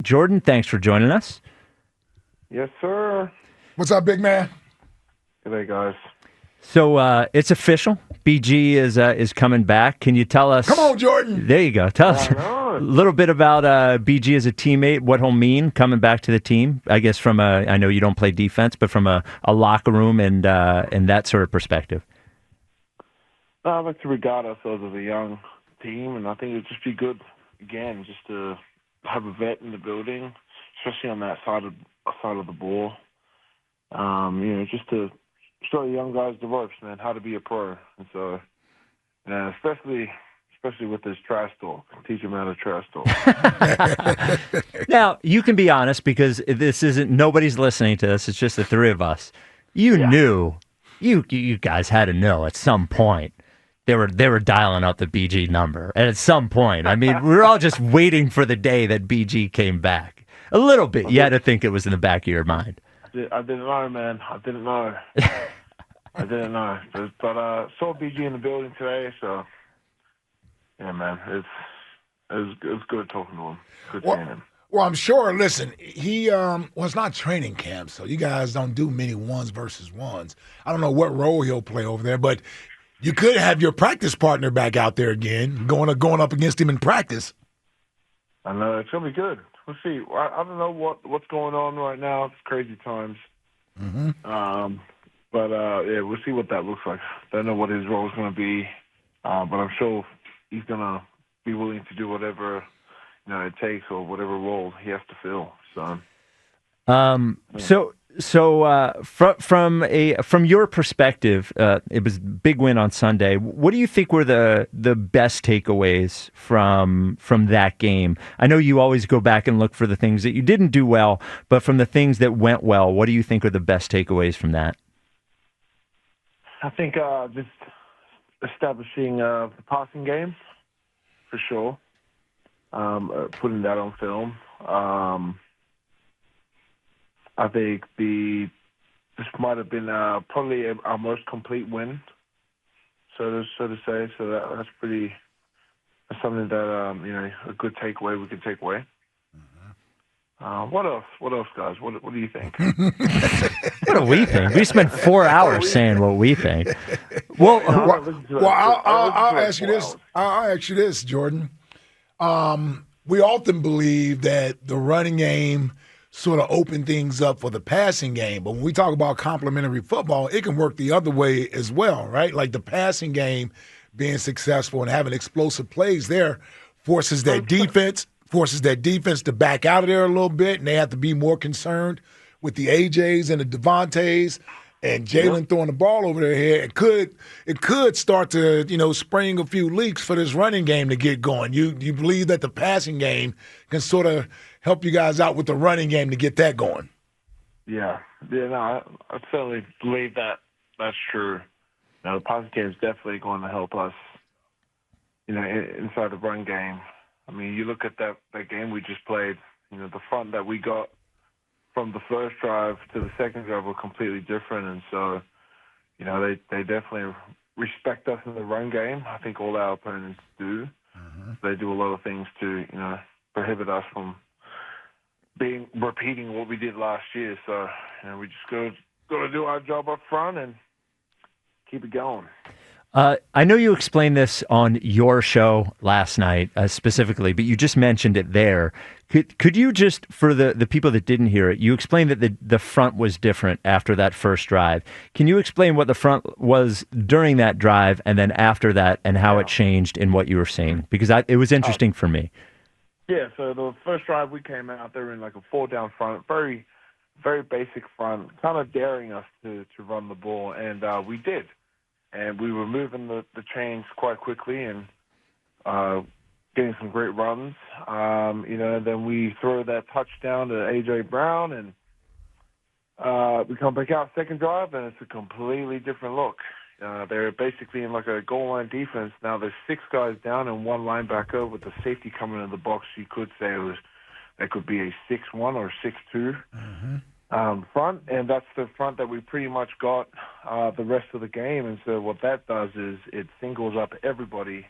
Jordan, thanks for joining us. Yes, sir. What's up, big man? Good day, guys. So it's official. BG is coming back. Can you tell us? Come on, Jordan. There you go. Tell us a little bit about BG as a teammate, what he'll mean coming back to the team. I guess from I know you don't play defense, but from a locker room and that sort of perspective. I'd like to regard ourselves as a young team, and I think it'd just be good, again, just to have a vet in the building, especially on that side of the ball. Just to show young guys the ropes, man, how to be a pro. And so, especially with this trash talk, teach them how to trash talk. Now, you can be honest because nobody's listening to this. It's just the three of us. You knew, you guys had to know at some point they were dialing up the BG number. And at some point, I mean, we were all just waiting for the day that BG came back. A little bit. You had to think it was in the back of your mind. I didn't know, man. I didn't know. But saw BG in the building today, so yeah, man, it's good talking to him. Good seeing him. Well, I'm sure. Listen, he it's not training camp, so you guys don't do many ones versus ones. I don't know what role he'll play over there, but you could have your practice partner back out there again, going up against him in practice. I know it's gonna be good. We'll see. I don't know what's going on right now. It's crazy times. Mm-hmm. But we'll see what that looks like. Don't know what his role is going to be, but I'm sure he's going to be willing to do whatever it takes or whatever role he has to fill. From your perspective, it was a big win on Sunday. What do you think were the best takeaways from that game? I know you always go back and look for the things that you didn't do well, but from the things that went well, what do you think are the best takeaways from that? I think just establishing the passing game, for sure. Putting that on film. I think this might have been probably our most complete win, so to say. So that's something that a good takeaway we could take away. What else, guys? What do you think? What do we think? We spent 4 hours saying what we think. Well, I'll ask you this. I'll ask you this, Jordan. We often believe that the running game sort of open things up for the passing game. But when we talk about complementary football, it can work the other way as well, right? Like the passing game being successful and having explosive plays there forces that defense to back out of there a little bit, and they have to be more concerned with the AJs and the Devontaes and Jalen throwing the ball over their head. It could start to, spring a few leaks for this running game to get going. You believe that the passing game can sort of help you guys out with the running game to get that going? Yeah. No, I certainly believe that that's true. Now, the passing game is definitely going to help us, inside the run game. I mean, you look at that game we just played, the front that we got from the first drive to the second drive were completely different. And so, they definitely respect us in the run game. I think all our opponents do. Mm-hmm. They do a lot of things to, prohibit us from repeating what we did last year. So, we just got to do our job up front and keep it going. I know you explained this on your show last night specifically, but you just mentioned it there. Could you just, for the people that didn't hear it, you explained that the front was different after that first drive. Can you explain what the front was during that drive and then after that and how it changed in what you were seeing? Because it was interesting for me. Yeah, so the first drive we came out there in like a 4-down front, very, very basic front, kind of daring us to run the ball, and we did. And we were moving the chains quite quickly and getting some great runs. Then we throw that touchdown to A.J. Brown, and we come back out second drive, and it's a completely different look. They're basically in like a goal line defense. Now there's 6 guys down and 1 linebacker with the safety coming in the box. You could say that could be a 6-1 or 6-2. Mm-hmm. Front, and that's the front that we pretty much got the rest of the game. And so what that does is it singles up everybody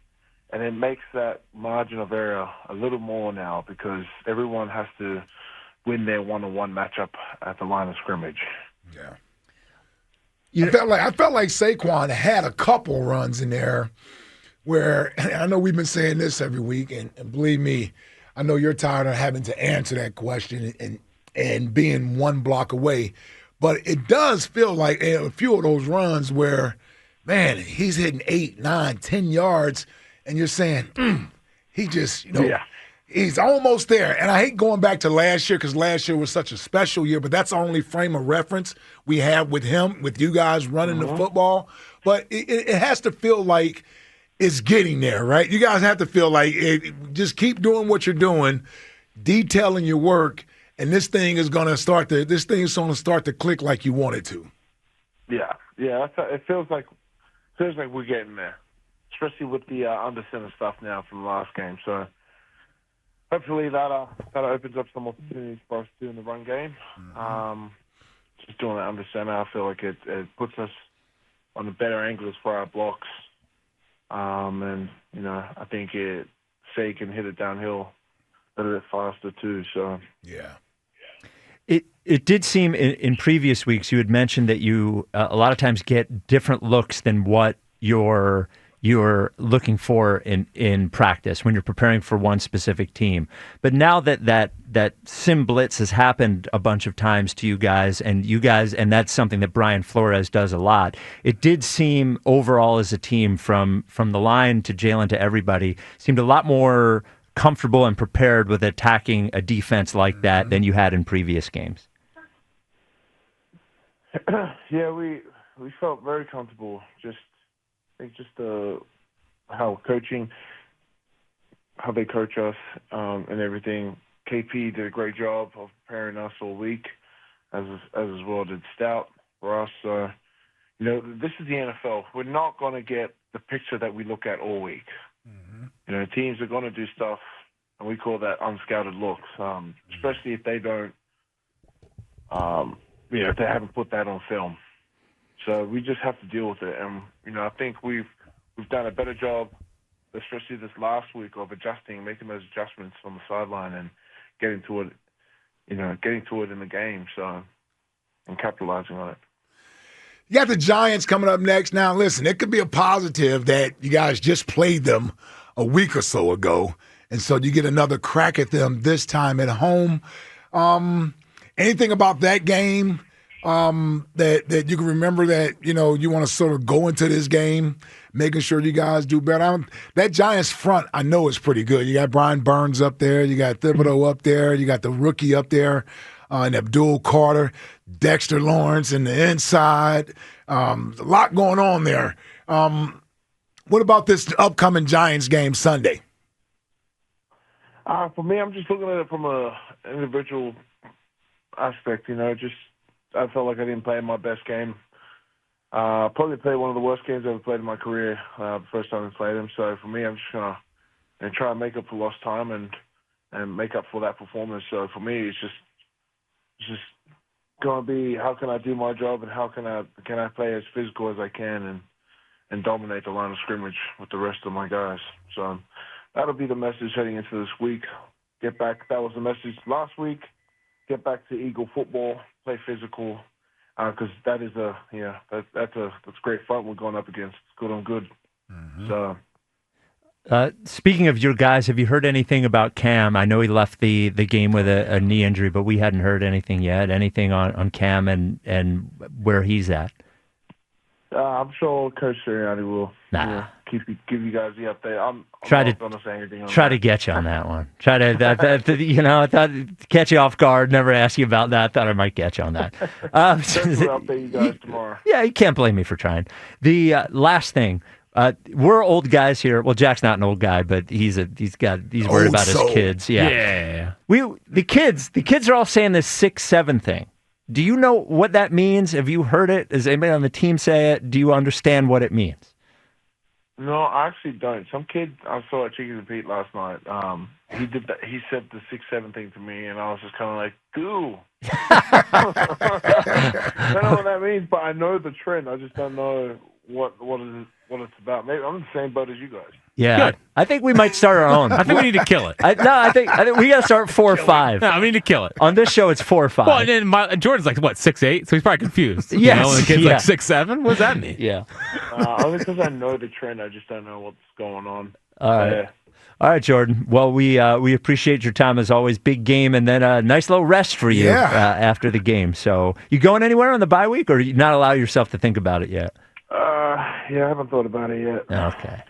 And it makes that margin of error a little more now because everyone has to win their one-on-one matchup at the line of scrimmage. Yeah. I felt like Saquon had a couple runs in there where I know we've been saying this every week, and believe me, I know you're tired of having to answer that question and being one block away. But it does feel like a few of those runs where, man, he's hitting 8, 9, 10 yards, and you're saying, he just, he's almost there. And I hate going back to last year because last year was such a special year, but that's the only frame of reference we have with him, with you guys running the football. But it has to feel like it's getting there, right? You guys have to feel like just keep doing what you're doing, detailing your work, and this thing is going to start to click like you want it to. Yeah. It feels like we're getting there, especially with the under center stuff now from the last game. So hopefully that opens up some opportunities for us to do in the run game. Just doing that under center, I feel like it puts us on the better angles for our blocks. And I think Say can hit it downhill a little bit faster too. So yeah. It did seem in previous weeks you had mentioned that you a lot of times get different looks than what you're looking for in practice when you're preparing for one specific team. But now that sim blitz has happened a bunch of times to you guys, and that's something that Brian Flores does a lot. It did seem overall as a team from the line to Jalen to everybody seemed a lot more comfortable and prepared with attacking a defense like that than you had in previous games. Yeah, we felt very comfortable. I think how they coach us and everything. KP did a great job of preparing us all week, as well did Stout for us. This is the NFL. We're not going to get the picture that we look at all week. Teams are going to do stuff, and we call that unscouted looks, especially if they don't, if they haven't put that on film. So we just have to deal with it. And, I think we've done a better job, especially this last week, of making those adjustments on the sideline and getting to it in the game, and capitalizing on it. You got the Giants coming up next. Now, listen, it could be a positive that you guys just played them a week or so ago, and so you get another crack at them this time at home. Anything about that game that you can remember that, you want to sort of go into this game making sure you guys do better? That Giants front, I know, is pretty good. You got Brian Burns up there. You got Thibodeau up there. You got the rookie up there, and Abdul Carter, Dexter Lawrence in the inside. A lot going on there. What about this upcoming Giants game Sunday? For me, I'm just looking at it from an individual aspect. I felt like I didn't play my best game. Probably played one of the worst games I've ever played in my career, the first time I played them. So for me, I'm just going to try and make up for lost time and make up for that performance. So for me, it's just going to be, how can I do my job, and how can I play as physical as I can and dominate the line of scrimmage with the rest of my guys. So that'll be the message heading into this week. Get back. That was the message last week. Get back to Eagle football, play physical, because that is that's great fun we're going up against. It's good on good. So. Speaking of your guys, have you heard anything about Cam? I know he left the game with a knee injury, but we hadn't heard anything yet. Anything on Cam and where he's at? I'm sure Coach Sirianni will give you guys the update. I'm not going to say anything on try that. to get you on that one. Try to I thought catch you off guard. Never ask you about that. Thought I might get you on that. Definitely update you guys tomorrow. Yeah, you can't blame me for trying. The last thing. We're old guys here. Well, Jack's not an old guy, but he's worried about his kids. Yeah. The kids are all saying this 6-7 thing. Do you know what that means? Have you heard it? Does anybody on the team say it? Do you understand what it means? No, I actually don't. Some kid I saw at Chicken and Pete last night. He did that. He said the 6-7 thing to me, and I was just kind of like, "Goo." I don't know what that means, but I know the trend. I just don't know what it's about. Maybe I'm in the same boat as you guys. Yeah, Good. I think we might start our own. I think we need to kill it. I think we got to start 4 or 5. No, we need to kill it. On this show, it's 4 or 5. Well, and then Jordan's like, what, 6'8"? So he's probably confused. Yes, You know, and the kid's yeah. like 6'7"? What does that mean? Yeah. Only because I know the trend. I just don't know what's going on. All right. Yeah. All right, Jordan. Well, we appreciate your time as always. Big game, and then a nice little rest for you after the game. So, you going anywhere on the bye week, or you not allow yourself to think about it yet? Yeah, I haven't thought about it yet. Okay.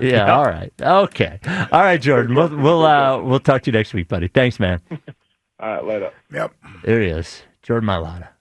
Yeah. All right. Okay. All right, Jordan. We'll talk to you next week, buddy. Thanks, man. All right, later. Yep. There he is, Jordan Mailata.